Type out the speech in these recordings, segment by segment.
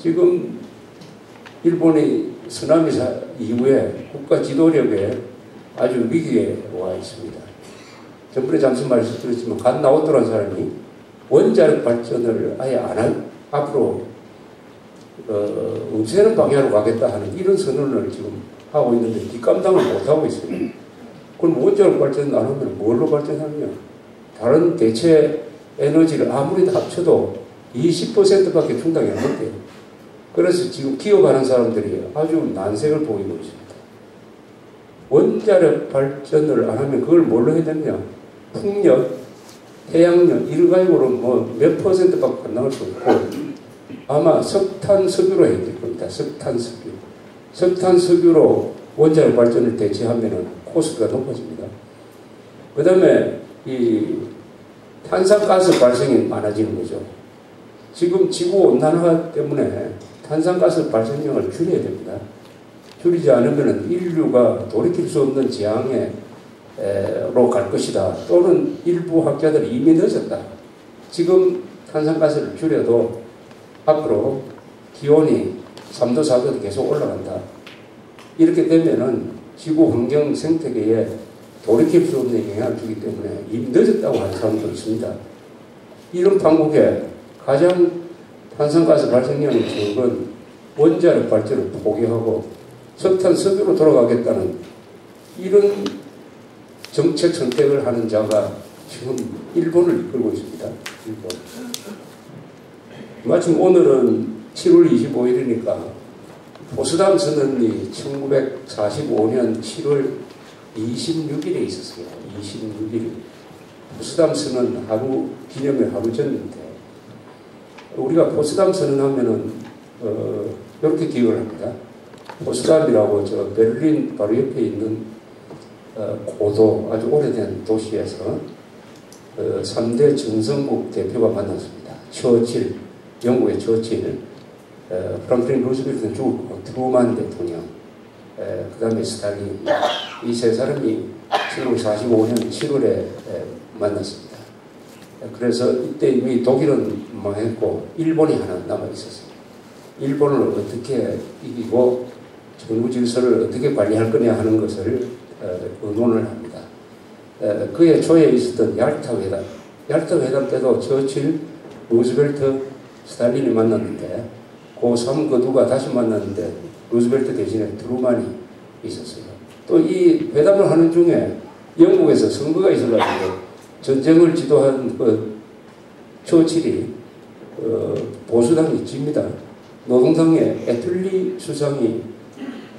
지금 일본이 쓰나미 이후에 국가 지도력에 아주 위기에 와 있습니다. 전번에 잠시 말씀드렸지만 간 나오토라는 사람이 원자력 발전을 아예 안 할, 앞으로 없애는 방향으로 가겠다 하는 이런 선언을 지금 하고 있는데 뒷감당을 못하고 있습니다. 그럼 원자력 발전 안 하면 뭘로 발전하느냐? 다른 대체 에너지를 아무리 합쳐도 20%밖에 충당이 안 된대요. 그래서 지금 기업하는 사람들이 아주 난색을 보이고 있습니다. 원자력 발전을 안 하면 그걸 뭘로 해야 되느냐? 풍력, 태양력, 이런 가지고로 뭐 몇 %밖에 안 나올 수 없고, 아마 석탄, 석유로 해야 될 겁니다. 석탄, 석유. 석탄, 석유로 원자력 발전을 대체하면은 코스트가 높아집니다. 그 다음에 이 탄산가스 발생이 많아지는 거죠. 지금 지구온난화 때문에 탄산가스 발생량을 줄여야 됩니다. 줄이지 않으면 인류가 돌이킬 수 없는 지향으로 갈 것이다. 또는 일부 학자들이 이미 늦었다. 지금 탄산가스를 줄여도 앞으로 기온이 3도, 4도도 계속 올라간다. 이렇게 되면은 지구 환경 생태계에 돌이킬 수 없는 영향을 주기 때문에 이미 늦었다고 하는 사람도 있습니다. 이런 판국에 가장 탄산가스 발생량이 적은 원자력 발전을 포기하고 석탄, 석유로 돌아가겠다는 이런 정책 선택을 하는 자가 지금 일본을 이끌고 있습니다. 일본. 마침 오늘은 7월 25일이니까 포스담 선언이 1945년 7월 26일에 있었어요. 26일. 포스담 선언 하루, 기념일 하루 전인데, 우리가 포스담 선언하면은, 이렇게 기억을 합니다. 포스담이라고 저 베를린 바로 옆에 있는, 고도, 아주 오래된 도시에서, 3대 전성국 대표가 만났습니다. 처칠, 영국의 처칠, 프랑클린 루즈벨트는 죽었고, 트루만 대통령, 그 다음에 스탈린, 이 세 사람이 1945년 7월에 만났습니다. 그래서 이때 이미 독일은 망했고 일본이 하나 남아 있었습니다. 일본을 어떻게 이기고 정부 질서를 어떻게 관리할 거냐 하는 것을 의논을 합니다. 그해 초에 있었던 얄타 회담, 얄타 회담 때도 처칠, 루즈벨트, 스탈린이 만났는데 그 3거두가 다시 만났는데 루즈벨트 대신에 트루만이 있었어요. 또 이 회담을 하는 중에 영국에서 선거가 있어가지고 전쟁을 지도한 그 처칠이 보수당이 집니다. 노동당의 애틀리 수상이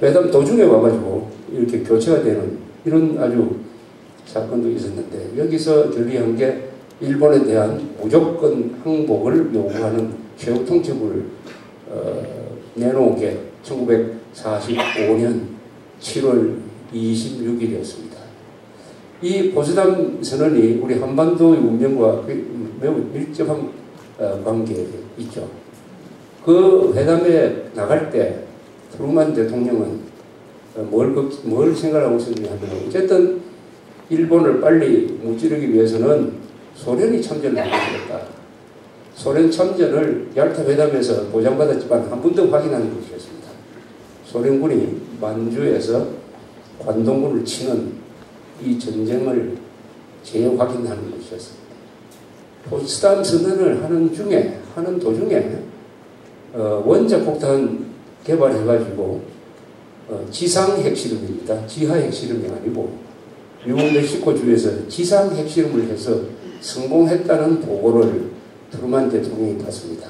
회담 도중에 와가지고 이렇게 교체가 되는 이런 아주 사건도 있었는데, 여기서 결의한 게 일본에 대한 무조건 항복을 요구하는 최후통첩을 내놓은 게 1945년 7월 26일이었습니다. 이 포츠담 선언이 우리 한반도의 운명과 매우 밀접한 관계에 있죠. 그 회담에 나갈 때 트루만 대통령은 뭘 생각하고 있었냐 하면, 어쨌든 일본을 빨리 무찌르기 위해서는 소련이 참전을 하겠다. 소련 참전을 얄타 회담에서 보장받았지만 한 번 더 확인하는 것이었습니다. 소련군이 만주에서 관동군을 치는 이 전쟁을 재확인하는 것이었습니다. 포츠담 선언을 하는 도중에 원자 폭탄 개발해가지고 지상 핵실험입니다. 지하 핵실험이 아니고 뉴멕시코주에서 지상 핵실험을 해서 성공했다는 보고를 트루만 대통령이 받습니다.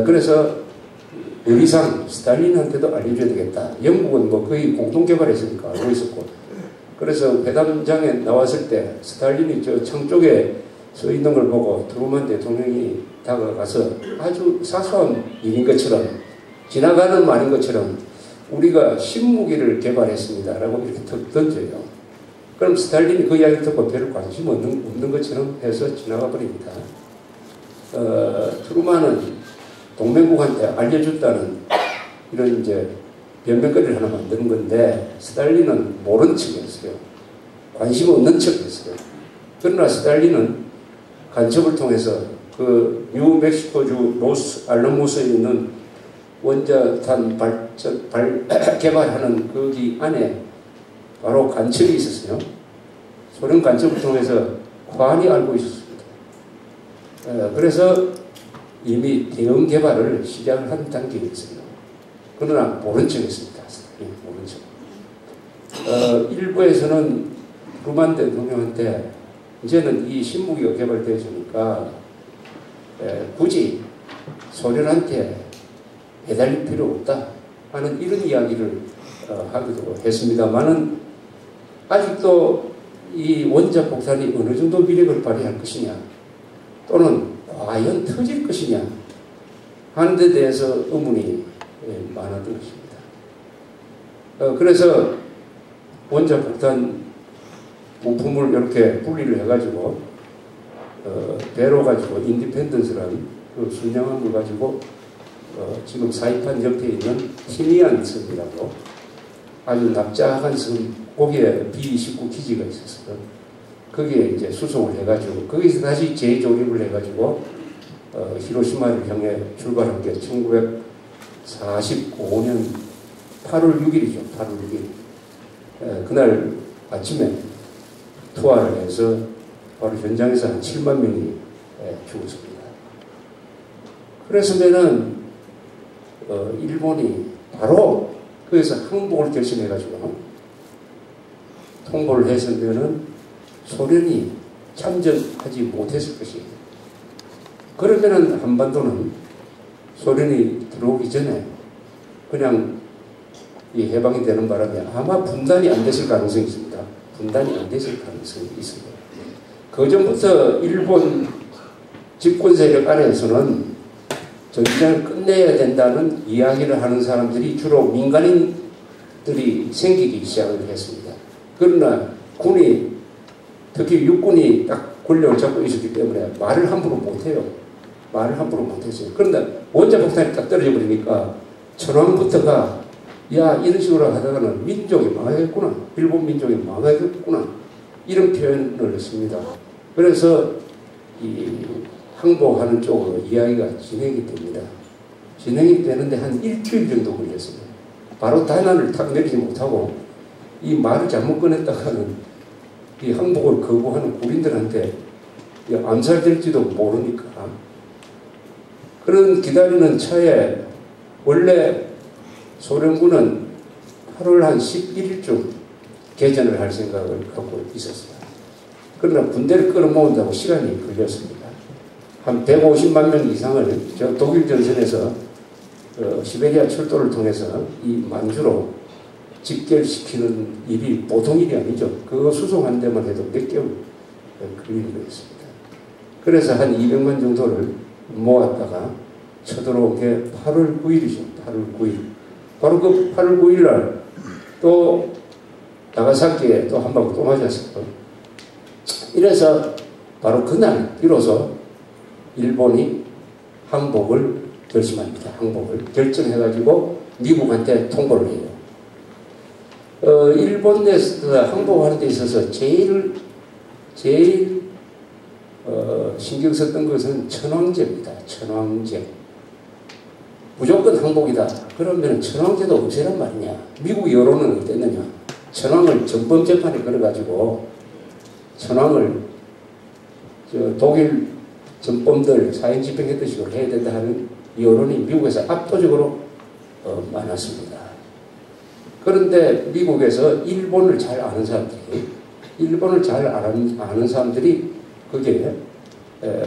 그래서 요리상 스탈린한테도 알려줘야 되겠다. 영국은 뭐 거의 공동 개발했으니까 알고 있었고, 그래서 회담장에 나왔을 때 스탈린이 저 창 쪽에 서 있는 걸 보고 트루만 대통령이 다가가서 아주 사소한 일인 것처럼, 지나가는 말인 것처럼 우리가 신무기를 개발했습니다 라고 이렇게 턱 던져요. 그럼 스탈린이 그 이야기 듣고 별 관심 없는 것처럼 해서 지나가 버립니다. 트루만은 동맹국한테 알려줬다는 이런 이제 변명거리를 하나 만드는 건데, 스탈린은 모른 척 했어요. 관심 없는 척 했어요. 그러나 스탈린은 간첩을 통해서 그 뉴멕시코주 로스 알라모스에 있는 원자탄 개발하는 거기 안에 바로 간첩이 있었어요. 소련 간첩을 통해서 관이 알고 있었습니다. 그래서 이미 대응 개발을 시작을 한 단계에 있어요. 그러나 모른 척했습니다. 모른 척. 일부에서는 루만 대통령한테 이제는 이 신무기가 개발되어지니까 굳이 소련한테 매달릴 필요 없다 하는 이런 이야기를 하기도 했습니다만은 아직도 이 원자 폭탄이 어느 정도 위력을 발휘할 것이냐 또는 과연 터질 것이냐 하는 데 대해서 의문이 많았던 것입니다. 그래서 원자 폭탄 부품을 이렇게 분리를 해가지고 배로 가지고 인디펜던스라는 그 순양함을 가지고 지금 사이판 옆에 있는 티니안 섬이라고 아주 납작한 섬, 거기에 B-29 기지가 있었어요. 거기에 이제 수송을 해가지고 거기서 다시 재조립을 해가지고 히로시마를 향해 출발한 게 1945년 8월 6일이죠. 8월 6일. 그날 아침에 투하를 해서 바로 현장에서 한 7만 명이 죽었습니다. 그랬으면은 일본이 바로 거기서 항복을 결심해가지고 통보를 했으면은 소련이 참전하지 못했을 것이에요. 그러면은 한반도는 소련이 들어오기 전에 그냥 이 해방이 되는 바람에 아마 분단이 안 됐을 가능성이 있습니다. 분단이 안 됐을 가능성이 있습니다. 그 전부터 일본 집권 세력 안에서는 전쟁을 끝내야 된다는 이야기를 하는 사람들이 주로 민간인들이 생기기 시작을 했습니다. 그러나 군이, 특히 육군이 딱 권력을 잡고 있었기 때문에 말을 함부로 못해요. 말을 함부로 못했어요. 그런데 원자폭탄이 딱 떨어져 버리니까 천황부터가 야, 이런 식으로 하다가는 민족이 망하겠구나. 일본 민족이 망하겠구나. 이런 표현을 했습니다. 그래서 이 항복하는 쪽으로 이야기가 진행이 됩니다. 진행이 되는데 한 일주일 정도 걸렸습니다. 바로 단안을 탁 내리지 못하고 이 말을 잘못 꺼냈다가는 이 항복을 거부하는 군인들한테 암살될지도 모르니까 그런 기다리는 차에 원래 소련군은 8월 한 11일쯤 개전을 할 생각을 갖고 있었어요. 그러나 군대를 끌어모은다고 시간이 걸렸습니다. 한 150만 명 이상을 저 독일 전선에서 시베리아 철도를 통해서 이 만주로 직결시키는 일이 보통 일이 아니죠. 그거 수송한 데만 해도 몇 개월 걸리는 거였습니다. 그래서 한 200만 정도를 모았다가 쳐들어온 게 8월 9일이죠. 8월 9일. 바로 그 8월 9일 날 또 나가사키에 또 한 방 또 맞았어요. 이래서 바로 그날 비로소 일본이 항복을 결심합니다. 항복을 결정해가지고 미국한테 통보를 해요. 일본 내에서 항복하는 데 있어서 제일 신경 썼던 것은 천황제입니다. 천황제. 무조건 항복이다. 그러면 천황제도 없애란 말이냐. 미국 여론은 어땠느냐. 천황을 전범재판에 걸어가지고 천황을 독일 전범들 사형집행했던 식으로 해야 된다 하는 여론이 미국에서 압도적으로 많았습니다. 그런데 미국에서 일본을 잘 아는 사람들이 거기에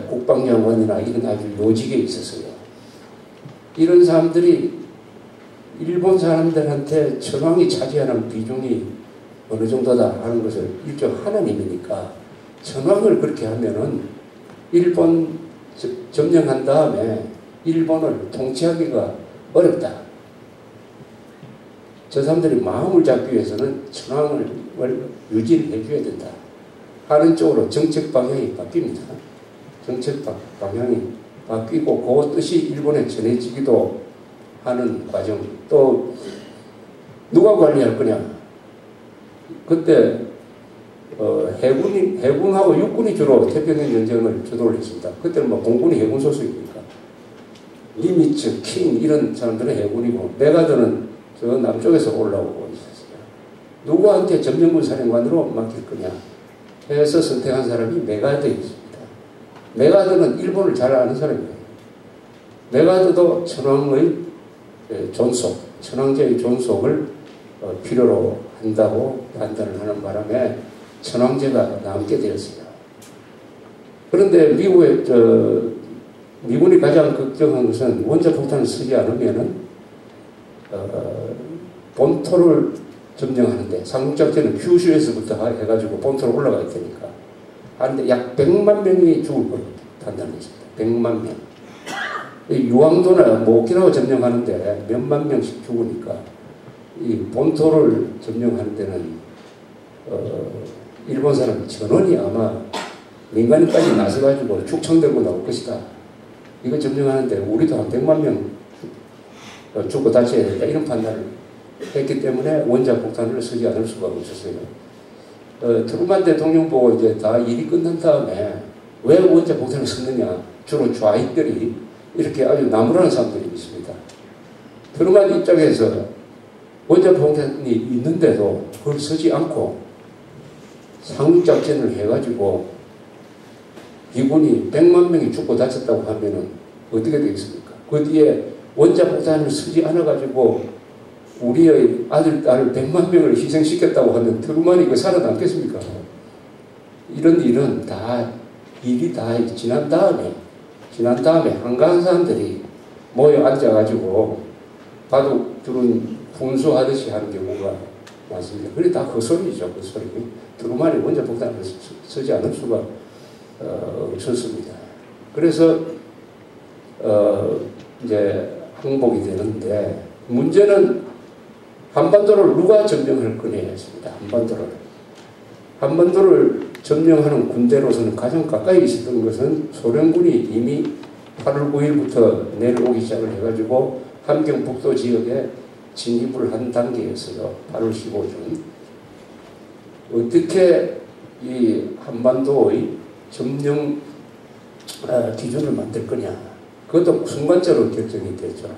국방장관이나 이런 아주 요직에 있었어요. 이런 사람들이 일본 사람들한테 천황이 차지하는 비중이 어느 정도다 하는 것을 일종 하나님이니까 천황을 그렇게 하면은 일본 점령한 다음에 일본을 통치하기가 어렵다. 저 사람들이 마음을 잡기 위해서는 천황을 유지를 해줘야 된다 하는 쪽으로 정책 방향이 바뀝니다. 정책 방향이 바뀌고 그 뜻이 일본에 전해지기도 하는 과정. 또 누가 관리할 거냐. 그때 해군하고 육군이 주로 태평양 전쟁을 주도를 했습니다. 그때는 뭐 공군이 해군 소속이니까. 니미츠, 킹 이런 사람들은 해군이고 메가더는 저 남쪽에서 올라오고 있었어요. 누구한테 점령군 사령관으로 맡길 거냐 해서 선택한 사람이 메가더였습니다. 메가더는 일본을 잘 아는 사람이에요. 메가더도 천황의 존속, 천황제의 존속을 필요로 한다고 판단을 하는 바람에 천황제가 남게 되었어요. 그런데 미군이 가장 걱정한 것은 원자폭탄을 쓰지 않으면은 본토를 점령하는데 상륙작전은 큐슈에서부터 해가지고 본토로 올라가야 되니까 하는데 약 100만 명이 죽을 걸로 판단했습니다. 100만 명. 유황도나 오키나와 점령하는데 몇만 명씩 죽으니까 이 본토를 점령하는 데는 일본 사람 전원이 아마 민간인까지 나서가지고 축청 들고 나올 것이다. 이거 점령하는데 우리도 한 100만 명 죽고 다쳐야 된다. 이런 판단을 했기 때문에 원자폭탄을 쓰지 않을 수가 없었어요. 트루만 대통령 보고 이제 다 일이 끝난 다음에 왜 원자폭탄을 썼느냐. 주로 좌익들이 이렇게 아주 나무라는 사람들이 있습니다. 트루만 입장에서 원자폭탄이 있는데도 그걸 쓰지 않고 상륙작전을 해가지고 미군이 100만 명이 죽고 다쳤다고 하면은 어떻게 되겠습니까? 그 뒤에 원자폭탄을 쓰지 않아가지고 우리의 아들, 딸 100만 명을 희생시켰다고 하면 트루만이 그 살아남겠습니까? 이런 일은 일이 다 지난 다음에 한가한 사람들이 모여 앉아가지고 바둑 둘은 fun수하듯이 하는 경우가 많습니다. 그게 다 헛소리죠, 헛소리. 트루만이 원자폭탄을 쓰지 않을 수가 없었습니다. 그래서 이제 항복이 되는데 문제는 한반도를 누가 점령할 거냐였습니다. 한반도를 점령하는 군대로서는 가장 가까이 있었던 것은 소련군이 이미 8월 9일부터 내려오기 시작을 해가지고 함경북도 지역에 진입을 한 단계였어요. 8월 15일. 어떻게 이 한반도의 점령 기준을 만들 거냐. 그것도 순간적으로 결정이 됐죠.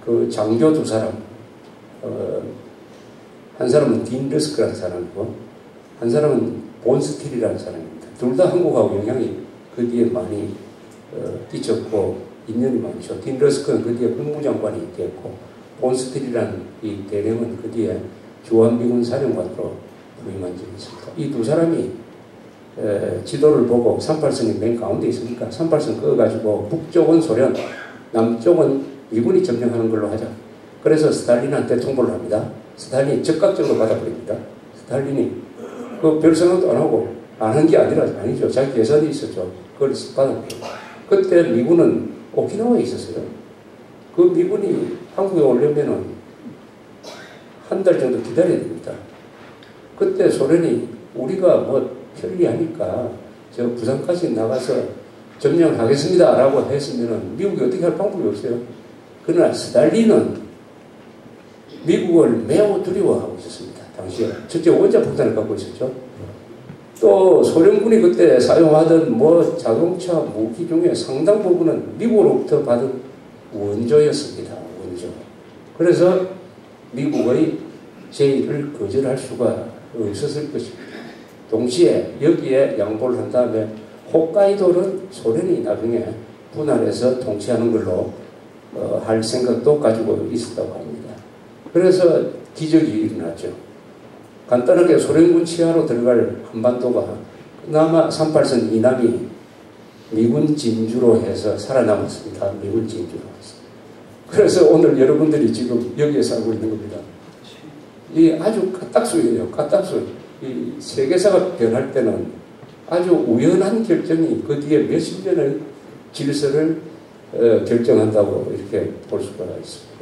그 장교 두 사람, 한 사람은 딘 러스크라는 사람이고, 한 사람은 본 스틸이라는 사람입니다. 둘 다 한국하고 영향이 그 뒤에 많이 끼쳤고, 인연이 많죠. 딘 러스크는 그 뒤에 국무장관이 됐고, 본 스틸이라는 이 대령은 그 뒤에 주한미군 사령관으로 부임한 적이 있습니다. 이 두 사람이 지도를 보고 38선이 맨 가운데 있으니까 38선 그어가지고 북쪽은 소련, 남쪽은 미군이 점령하는 걸로 하자. 그래서 스탈린한테 통보를 합니다. 스탈린이 즉각적으로 받아버립니다. 스탈린이 그 별 생각도 안 하고 안 한 게 아니죠. 자기 계산이 있었죠. 그걸 받아버려요. 그때 미군은 오키나와에 있었어요. 그 미군이 한국에 오려면은 한 달 정도 기다려야 됩니다. 그때 소련이 우리가 뭐 편리하니까 저 부산까지 나가서 점령을 하겠습니다 라고 했으면은 미국이 어떻게 할 방법이 없어요. 그러나 스탈린은 미국을 매우 두려워하고 있었습니다. 당시에 첫째 원자폭탄을 갖고 있었죠. 또 소련군이 그때 사용하던 뭐 자동차 무기 중에 상당 부분은 미국으로부터 받은 원조였습니다. 원조. 그래서 미국의 제의를 거절할 수가 없었을 것입니다. 동시에 여기에 양보를 한 다음에 홋카이도는 소련이 나중에 분할해서 통치하는 걸로 할 생각도 가지고 있었다고 합니다. 그래서 기적이 일어났죠. 간단하게 소련군 치하로 들어갈 한반도가 그나마 38선 이남이 미군 진주로 해서 살아남았습니다. 미군 진주로 해서. 그래서 오늘 여러분들이 지금 여기에 살고 있는 겁니다. 이 아주 까딱수예요. 까딱수. 이 세계사가 변할 때는 아주 우연한 결정이 그 뒤에 몇십 년의 질서를 결정한다고 이렇게 볼 수가 있습니다.